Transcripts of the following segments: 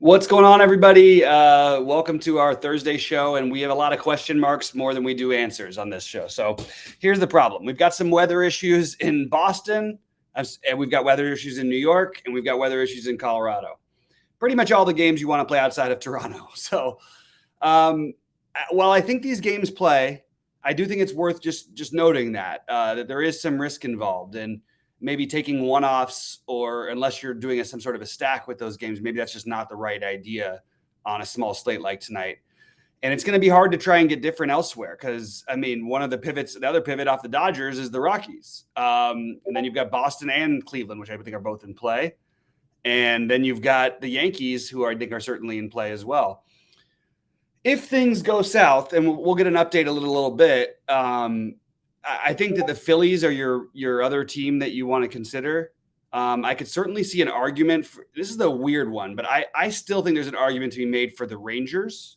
What's going on, everybody? Welcome to our Thursday show, and we have a lot of question marks more than we do answers on this show. So here's the problem. We've got some weather issues in Boston, and we've got weather issues in New York, and we've got weather issues in Colorado. Pretty much all the games you want to play outside of Toronto. So while I think these games play, I do think it's worth just noting that there is some risk involved, and maybe taking one-offs, or unless you're doing some sort of a stack with those games, maybe that's just not the right idea on a small slate like tonight. And it's going to be hard to try and get different elsewhere because, I mean, the other pivot off the Dodgers is the Rockies. And then you've got Boston and Cleveland, which I think are both in play. And then you've got the Yankees, who I think are certainly in play as well. If things go south, and we'll get an update a little bit, I think that the Phillies are your other team that you want to consider. I could certainly see an argument for, this is the weird one, but I still think there's an argument to be made for the Rangers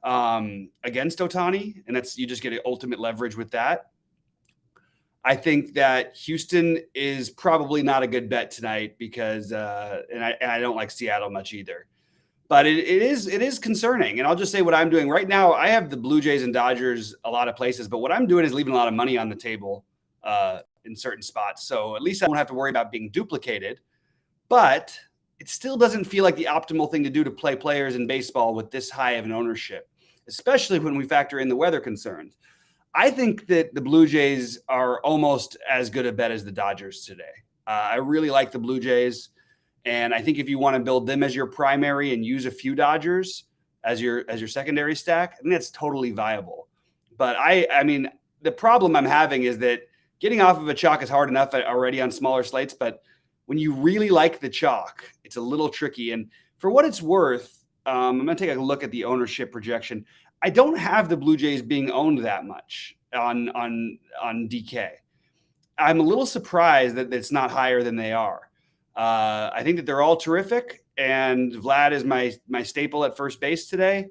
against Ohtani, and you just get ultimate leverage with that. I think that Houston is probably not a good bet tonight because, and I don't like Seattle much either. But it is concerning. And I'll just say what I'm doing right now. I have the Blue Jays and Dodgers a lot of places, but what I'm doing is leaving a lot of money on the table in certain spots. So at least I won't have to worry about being duplicated. But it still doesn't feel like the optimal thing to do to play players in baseball with this high of an ownership, especially when we factor in the weather concerns. I think that the Blue Jays are almost as good a bet as the Dodgers today. I really like the Blue Jays. And I think if you want to build them as your primary and use a few Dodgers as your secondary stack, I think that's totally viable. But I mean, the problem I'm having is that getting off of a chalk is hard enough already on smaller slates. But when you really like the chalk, it's a little tricky. And for what it's worth, I'm going to take a look at the ownership projection. I don't have the Blue Jays being owned that much on DK. I'm a little surprised that it's not higher than they are. I think that they're all terrific, and Vlad is my staple at first base today.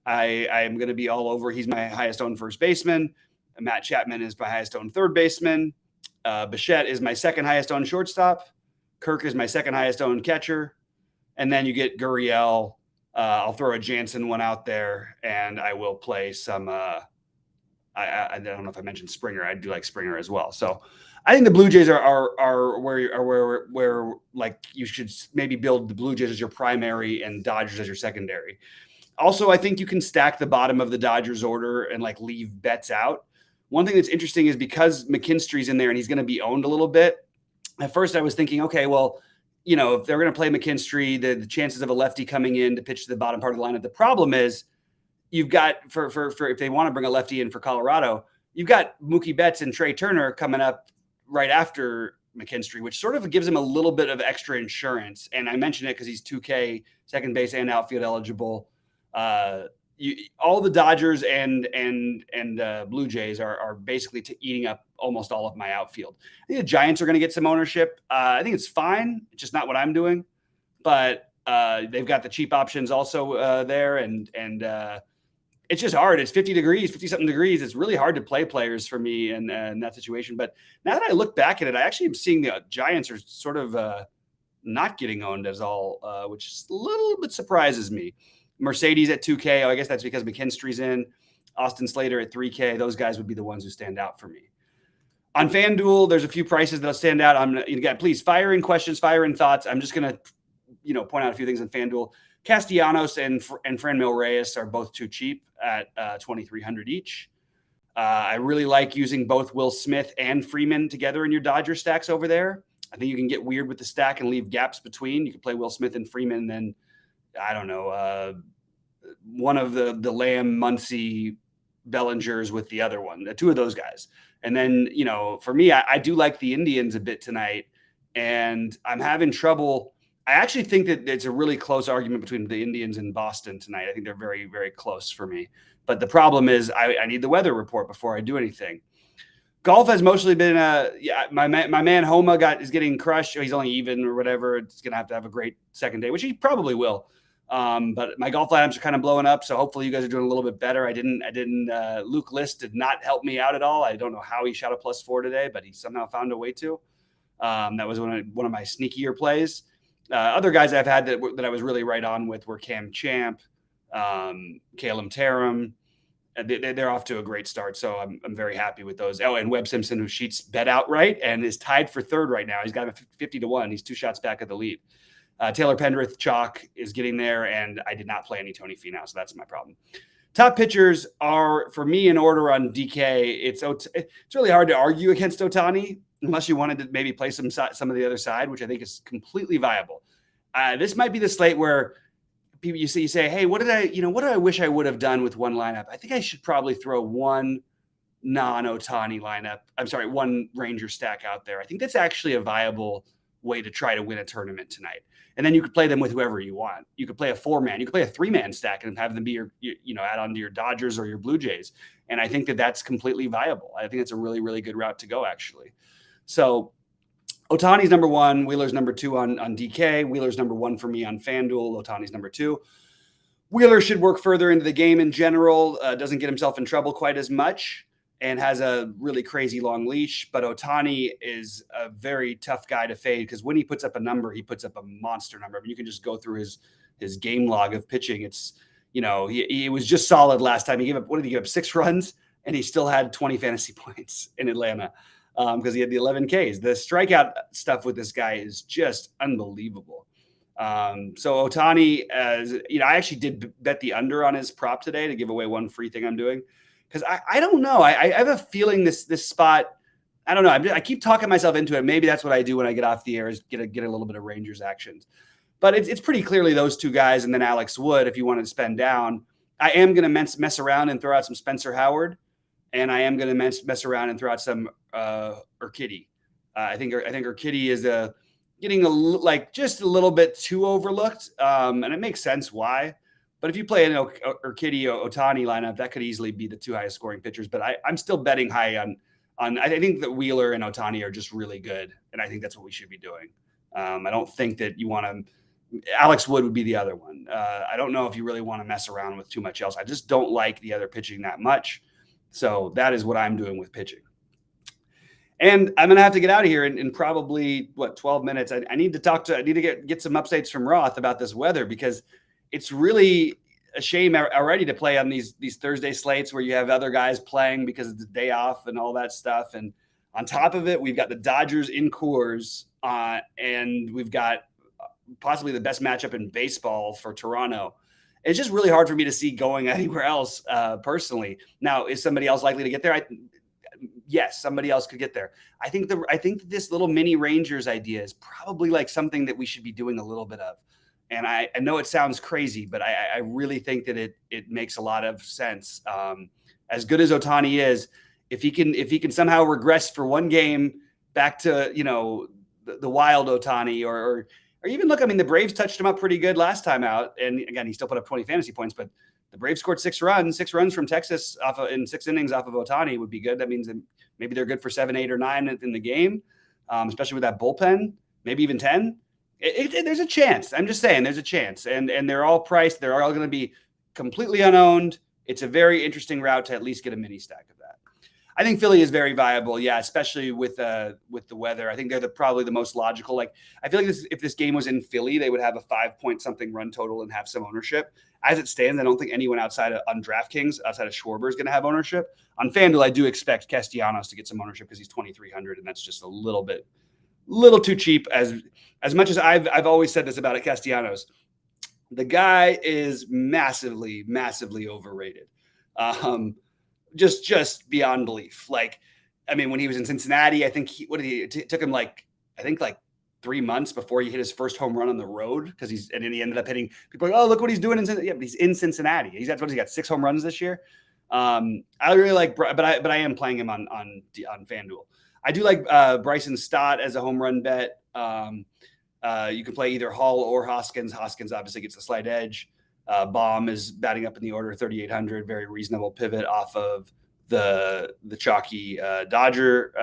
I am going to be all over. He's my highest owned first baseman. Matt Chapman is my highest owned third baseman. Bichette is my second highest owned shortstop. Kirk is my second highest owned catcher. And then you get Gurriel. I'll throw a Jansen one out there, and I will play some. I don't know if I mentioned Springer. I do like Springer as well. So I think the Blue Jays are where like you should maybe build the Blue Jays as your primary and Dodgers as your secondary. Also, I think you can stack the bottom of the Dodgers order and like leave bets out. One thing that's interesting is because McKinstry's in there and he's going to be owned a little bit. At first, I was thinking, okay, well, you know, if they're going to play McKinstry, the chances of a lefty coming in to pitch to the bottom part of the lineup. The problem is you've got for if they want to bring a lefty in for Colorado, you've got Mookie Betts and Trey Turner coming up right after McKinstry, which sort of gives him a little bit of extra insurance. And I mention it because he's 2K, second base and outfield eligible. All the Dodgers and Blue Jays are basically eating up almost all of my outfield. I think the Giants are going to get some ownership. I think it's fine. It's just not what I'm doing. But they've got the cheap options also there. And it's just hard. It's 50-something degrees. It's really hard to play players for me in that situation. But now that I look back at it, I actually am seeing the Giants are sort of not getting owned as all, which a little bit surprises me. Mercedes at 2K. I guess that's because McKinstry's in. Austin Slater at 3K. Those guys would be the ones who stand out for me. On FanDuel, there's a few prices that'll stand out. Again, please fire in questions, fire in thoughts. I'm just going to, point out a few things on FanDuel. Castellanos and Franmil Reyes are both too cheap at $2,300 each. I really like using both Will Smith and Freeman together in your Dodger stacks over there. I think you can get weird with the stack and leave gaps between. You can play Will Smith and Freeman, and then I don't know, one of the Lamb, Muncy, Bellingers with the other one, the two of those guys. And then, for me, I do like the Indians a bit tonight, and I'm having trouble. I actually think that it's a really close argument between the Indians and Boston tonight. I think they're very, very close for me. But the problem is I need the weather report before I do anything. Golf has mostly been my man Homa is getting crushed. He's only even or whatever. It's going to have a great second day, which he probably will. But my golf lineups are kind of blowing up. So hopefully you guys are doing a little bit better. Luke List did not help me out at all. I don't know how he shot a +4 today, but he somehow found a way to. That was one of my sneakier plays. Other guys I've had that I was really right on with were Cam Champ, Caleb Tarum. They're off to a great start, so I'm very happy with those. Oh, and Webb Simpson, who Sheets bet outright and is tied for third right now. He's got a 50-1. He's 2 shots back of the lead. Taylor Pendrith chalk is getting there, and I did not play any Tony Finau, so that's my problem. Top pitchers are, for me, in order on DK. It's really hard to argue against Ohtani unless you wanted to maybe play some of the other side, which I think is completely viable. This might be the slate where people you say, hey, what do I wish I would have done with one lineup? I think I should probably throw one non-Ohtani lineup. I'm sorry, one Ranger stack out there. I think that's actually a viable way to try to win a tournament tonight. And then you could play them with whoever you want. You could play a 4-man, you could play a 3-man stack and have them be your add on to your Dodgers or your Blue Jays. And I think that's completely viable. I think it's a really, really good route to go, actually. So Ohtani's number 1, Wheeler's number 2 on DK. Wheeler's number 1 for me on FanDuel. Ohtani's number 2. Wheeler should work further into the game in general, doesn't get himself in trouble quite as much, and has a really crazy long leash. But Ohtani is a very tough guy to fade because when he puts up a number, he puts up a monster number. I mean, you can just go through his game log of pitching. It's, he was just solid last time. He gave up 6 runs, and he still had 20 fantasy points in Atlanta because he had the 11 Ks. The strikeout stuff with this guy is just unbelievable. So Ohtani, I actually did bet the under on his prop today to give away one free thing I'm doing. Because I don't know. I have a feeling this spot, I don't know. I keep talking myself into it. Maybe that's what I do when I get off the air is get a little bit of Rangers actions. But it's pretty clearly those 2 guys and then Alex Wood if you wanted to spend down. I am going to mess around and throw out some Spencer Howard. And I am going to mess around and throw out some Urquidy. I think Urquidy is getting just a little bit too overlooked. And it makes sense why. But if you play an Urquidy or Ohtani lineup, that could easily be the 2 highest scoring pitchers. But I'm still betting high on. I think that Wheeler and Ohtani are just really good, and I think that's what we should be doing. I don't think that you want to. Alex Wood would be the other one. I don't know if you really want to mess around with too much else. I just don't like the other pitching that much. So that is what I'm doing with pitching. And I'm going to have to get out of here in probably 12 minutes. I need to get some updates from Roth about this weather because it's really a shame already to play on these Thursday slates where you have other guys playing because it's the day off and all that stuff. And on top of it, we've got the Dodgers in Coors, and we've got possibly the best matchup in baseball for Toronto. It's just really hard for me to see going anywhere else personally. Now, is somebody else likely to get there? Yes, somebody else could get there. I think this little mini Rangers idea is probably something that we should be doing a little bit of. And I know it sounds crazy, but I really think that it makes a lot of sense. As good as Ohtani is, if he can somehow regress for one game back to the wild Ohtani, or even look, I mean, the Braves touched him up pretty good last time out, and again, he still put up 20 fantasy points, but the Braves scored 6 runs from Texas in 6 innings off of Ohtani would be good. That means that maybe they're good for 7, 8, or 9 in the game, especially with that bullpen, maybe even 10. There's a chance. I'm just saying there's a chance. And they're all priced. They're all going to be completely unowned. It's a very interesting route to at least get a mini stack of that. I think Philly is very viable. Yeah, especially with the weather. I think they're probably the most logical. I feel like if this game was in Philly, they would have a 5-point-something run total and have some ownership. As it stands, I don't think anyone on DraftKings, outside of Schwarber, is going to have ownership. On FanDuel, I do expect Castellanos to get some ownership because he's 2,300, and that's just a little too cheap. As much as I've always said this about Castellanos, the guy is massively, massively overrated. Just beyond belief. When he was in Cincinnati, I think it took him 3 months before he hit his first home run on the road because and then he ended up hitting people look what he's doing in Cincinnati. Yeah, but he's in Cincinnati. He's got 6 home runs this year. I really like, but I am playing him on FanDuel. I do like Bryson Stott as a home run bet. You can play either Hall or Hoskins. Hoskins obviously gets the slight edge. Baum is batting up in the order 3,800, very reasonable pivot off of the chalky Dodger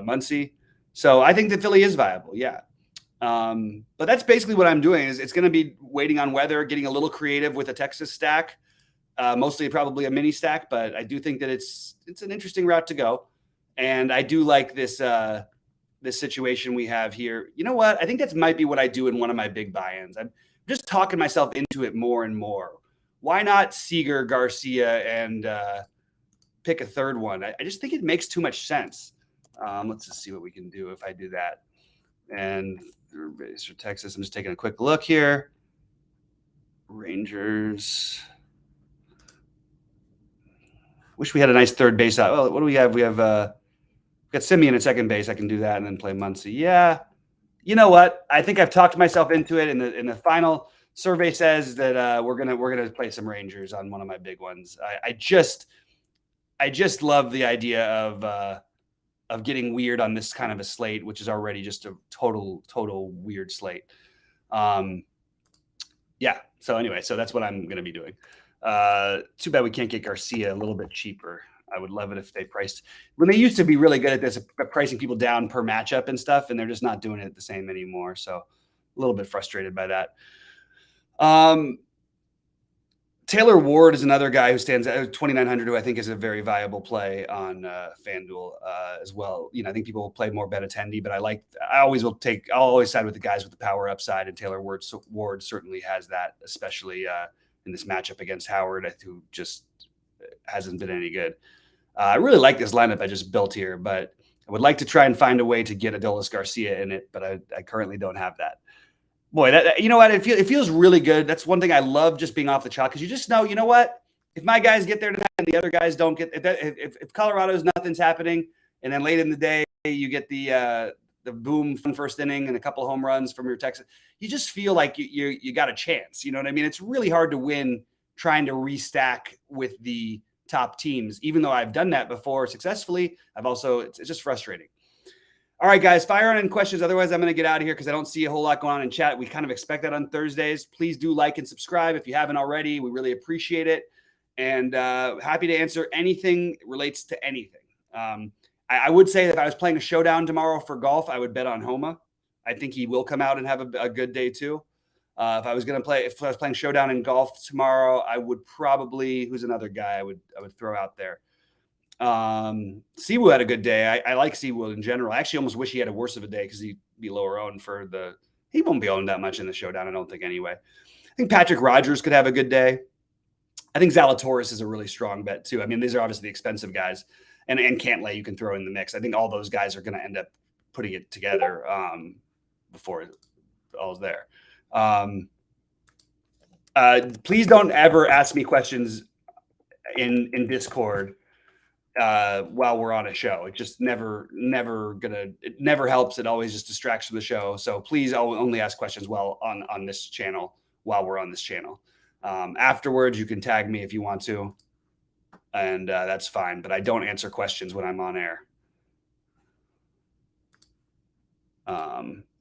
Muncy. So I think that Philly is viable. Yeah. But that's basically what I'm doing is it's going to be waiting on weather, getting a little creative with a Texas stack, mostly probably a mini stack, but I do think that it's an interesting route to go. And I do like this this situation we have here, you know what? I think that might be what I do in one of my big buy-ins. I'm just talking myself into it more and more. Why not Seager, Garcia, and pick a third one? I just think it makes too much sense. Let's just see what we can do if I do that. And base for Texas, I'm just taking a quick look here. Rangers. Wish we had a nice third base out. Well, what do we have? We have got Simeon at second base. I can do that and then play Muncy. Yeah. You know what? I think I've talked myself into it. In the final survey says that we're gonna play some Rangers on one of my big ones. I just love the idea of getting weird on this kind of a slate, which is already just a total weird slate. Yeah. So anyway, so that's what I'm going to be doing. Too bad we can't get Garcia a little bit cheaper. I would love it if they priced when they used to be really good at this, pricing people down per matchup and stuff, and they're just not doing it the same anymore. So a little bit frustrated by that. Taylor Ward is another guy who stands at 2,900, who I think is a very viable play on FanDuel as well. You know, I think people will play more Benintendi, but I'll always side with the guys with the power upside, and Taylor Ward certainly has that, especially in this matchup against Howard, who just hasn't been any good. I really like this lineup I just built here, but I would like to try and find a way to get Adolis Garcia in it, but I currently don't have that. Boy, that, you know what? It feels really good. That's one thing I love, just being off the chalk, because you just know, you know what? If my guys get there tonight and the other guys don't get, if Colorado's nothing's happening, and then late in the day you get the boom from first inning and a couple of home runs from your Texas, you just feel like you got a chance. You know what I mean? It's really hard to win trying to restack with the top teams. Even though I've done that before successfully, it's just frustrating. All right, guys, fire on any questions. Otherwise, I'm going to get out of here because I don't see a whole lot going on in chat. We kind of expect that on Thursdays. Please do like and subscribe if you haven't already. We really appreciate it. And happy to answer anything relates to anything. I would say that if I was playing a showdown tomorrow for golf, I would bet on Homa. I think he will come out and have a good day too. If I was playing showdown in golf tomorrow, I would probably, who's another guy I would throw out there? Siwoo had a good day. I like Siwoo in general. I actually almost wish he had a worse of a day because he'd be lower owned he won't be owned that much in the showdown, I don't think, anyway. I think Patrick Rogers could have a good day. I think Zalatoris is a really strong bet too. I mean, these are obviously the expensive guys, and Cantlay you can throw in the mix. I think all those guys are going to end up putting it together before all's there. Please don't ever ask me questions in Discord while we're on a show. It just it never helps. It always just distracts from the show. So please only ask questions while on this channel, while we're on this channel. Afterwards, you can tag me if you want to, and that's fine. But I don't answer questions when I'm on air.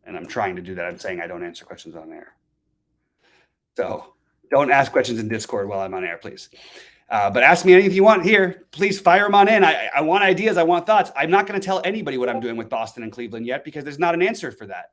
And I'm trying to do that. I'm saying I don't answer questions on air. So don't ask questions in Discord while I'm on air, please. But ask me anything you want here. Please fire them on in. I want ideas. I want thoughts. I'm not going to tell anybody what I'm doing with Boston and Cleveland yet because there's not an answer for that.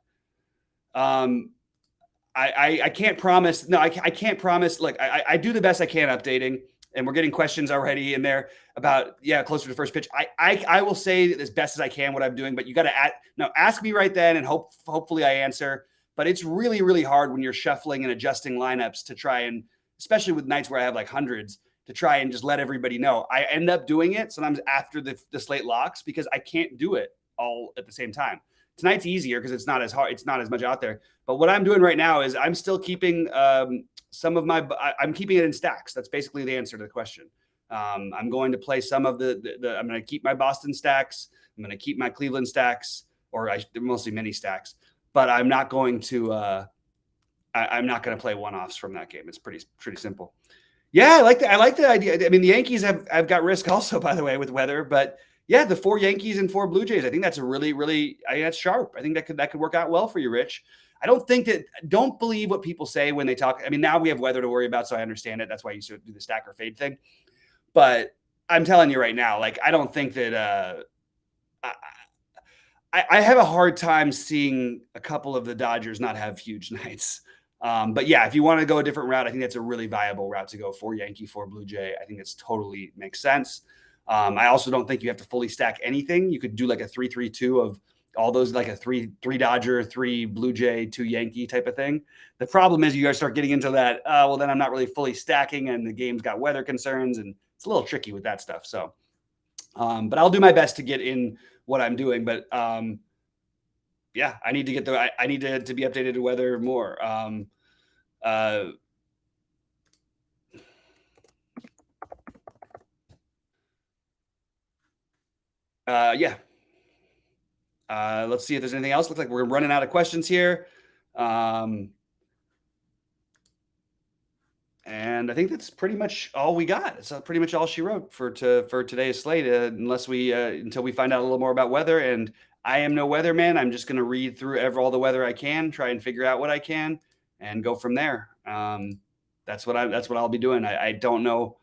I can't promise. No, I can't promise. Look, I do the best I can updating, and we're getting questions already in there about, closer to first pitch. I will say as best as I can what I'm doing, but you got to ask me right then, and hopefully I answer. But it's really, really hard when you're shuffling and adjusting lineups to try and, especially with nights where I have like hundreds, to try and just let everybody know. I end up doing it sometimes after the slate locks because I can't do it all at the same time. Tonight's easier because it's not as hard. It's not as much out there. But what I'm doing right now is I'm still keeping I'm keeping it in stacks. That's basically the answer to the question. I'm going to play some of I'm going to keep my Boston stacks. I'm going to keep my Cleveland stacks, mostly mini stacks. But I'm not going to I'm not going to play one-offs from that game. It's pretty simple. Yeah, I like the idea. I mean, the Yankees have got risk also, by the way, with weather. But yeah, the 4 Yankees and 4 Blue Jays. I think that's that's sharp. I think that could work out well for you, Rich. Don't believe what people say when they talk. I mean, now we have weather to worry about, so I understand it. That's why you sort of do the stack or fade thing. But I'm telling you right now, like, I don't think that I have a hard time seeing a couple of the Dodgers not have huge nights. But yeah, if you want to go a different route, I think that's a really viable route to go. 4 Yankee, 4 Blue Jay. I think it's totally makes sense. I also don't think you have to fully stack anything. You could do like a 3-3-2 all those like a three Dodger, 3 Blue Jay, 2 Yankee type of thing. The problem is you guys start getting into that. Well, then I'm not really fully stacking, and the game's got weather concerns, and it's a little tricky with that stuff. So, but I'll do my best to get in what I'm doing. But yeah, I need to get I need to be updated to weather more. Yeah. Let's see if there's anything else. Looks like we're running out of questions here. And I think that's pretty much all we got. It's pretty much all she wrote for today's slate, unless we until we find out a little more about weather. And I am no weatherman. I'm just going to read through all the weather I can, try and figure out what I can, and go from there. That's what I'll be doing. I don't know.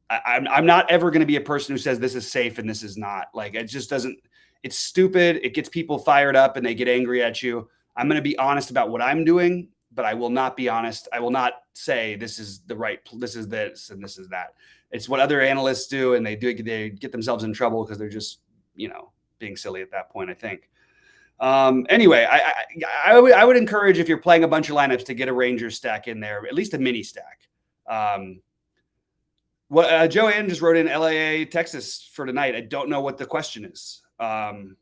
I'm not ever going to be a person who says this is safe and this is not. Like, it just doesn't. It's stupid. It gets people fired up and they get angry at you. I'm going to be honest about what I'm doing, but I will not be honest. I will not say this is the right, this is this, and this is that. It's what other analysts do, and they get themselves in trouble because they're just, being silly at that point, I think. Anyway, I would encourage, if you're playing a bunch of lineups, to get a Rangers stack in there, at least a mini stack. Joanne just wrote in LAA, Texas for tonight. I don't know what the question is. Throw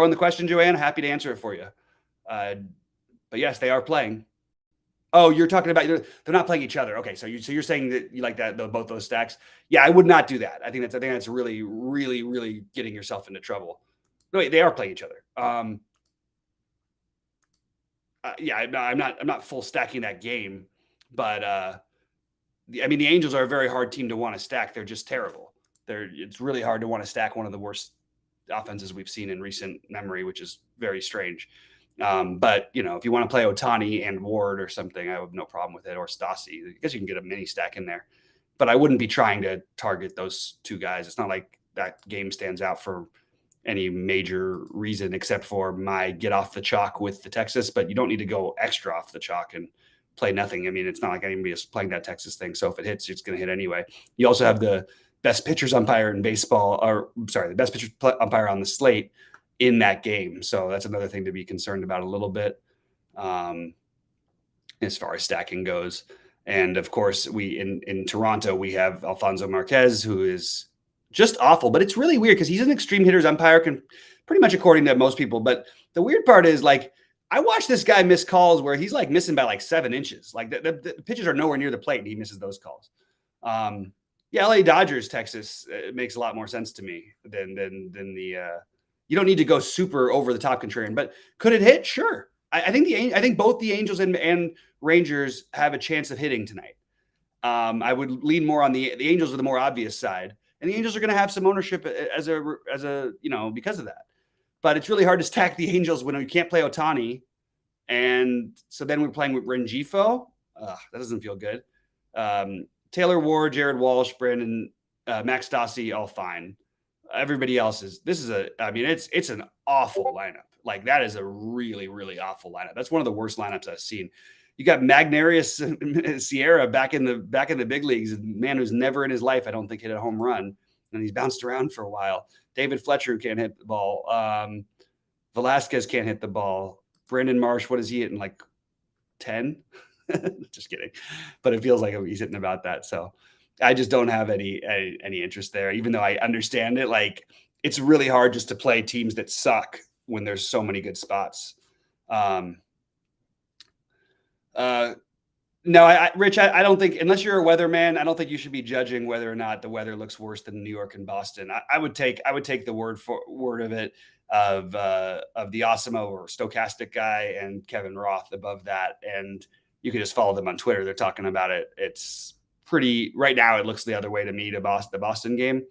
in the question, Joanne. Happy to answer it for you. But yes, they are playing. Oh, you're talking about they're not playing each other. Okay, so you're saying that you like that both those stacks. Yeah, I would not do that. I think that's really, really, really getting yourself into trouble. No, wait, they are playing each other. Yeah, I'm not full stacking that game, but I mean, the Angels are a very hard team to want to stack. They're just terrible. It's really hard to want to stack one of the worst offenses we've seen in recent memory, which is very strange. But if you want to play Ohtani and Ward or something, I have no problem with it, or Stassi. I guess you can get a mini stack in there, but I wouldn't be trying to target those two guys. It's not like that game stands out for any major reason except for my get off the chalk with the Texas, but you don't need to go extra off the chalk and play nothing. I mean, it's not like anybody is playing that Texas thing. So if it hits, it's going to hit anyway. You also have the best pitchers umpire in baseball, the best pitchers umpire on the slate in that game. So that's another thing to be concerned about a little bit as far as stacking goes. And of course, in Toronto, we have Alfonso Marquez, who is just awful. But it's really weird because he's an extreme hitters umpire, pretty much according to most people. But the weird part is, like, I watched this guy miss calls where he's like missing by like 7 inches. Like the pitches are nowhere near the plate and he misses those calls. Yeah, LA Dodgers, Texas, it makes a lot more sense to me than the. You don't need to go super over the top contrarian, but could it hit? Sure. I think both the Angels and Rangers have a chance of hitting tonight. I would lean more on the Angels are the more obvious side, and the Angels are going to have some ownership as a because of that. But it's really hard to stack the Angels when you can't play Ohtani, and so then we're playing with Rengifo. That doesn't feel good. Taylor Ward, Jared Walsh, Brandon, Max Stassi, all fine. Everybody else it's an awful lineup. Like, that is a really, really awful lineup. That's one of the worst lineups I've seen. You got Magnarius Sierra back in the big leagues, a man who's never in his life, I don't think, hit a home run, and he's bounced around for a while. David Fletcher can't hit the ball. Velasquez can't hit the ball. Brandon Marsh, what is he hitting? Like 10? Just kidding. But it feels like he's hitting about that. So I just don't have any interest there, even though I understand it. Like, it's really hard just to play teams that suck when there's so many good spots. No, Rich, I don't think, unless you're a weatherman, I don't think you should be judging whether or not the weather looks worse than New York and Boston. I would take the word of it of the Osimo or Stochastic guy and Kevin Roth above that, and you can just follow them on Twitter. They're talking about it. It's pretty right now. It looks the other way to me, the Boston game,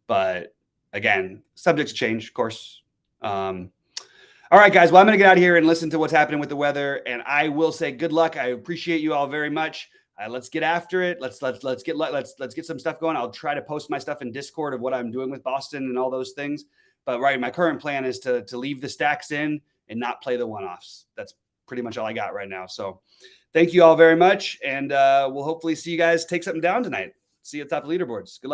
but again, subject to change, of course. All right, guys. Well, I'm going to get out of here and listen to what's happening with the weather, and I will say good luck. I appreciate you all very much. Let's get after it. Let's get some stuff going. I'll try to post my stuff in Discord of what I'm doing with Boston and all those things. But my current plan is to leave the stacks in and not play the one-offs. That's pretty much all I got right now. So thank you all very much, and we'll hopefully see you guys take something down tonight. See you at the top of the leaderboards. Good luck.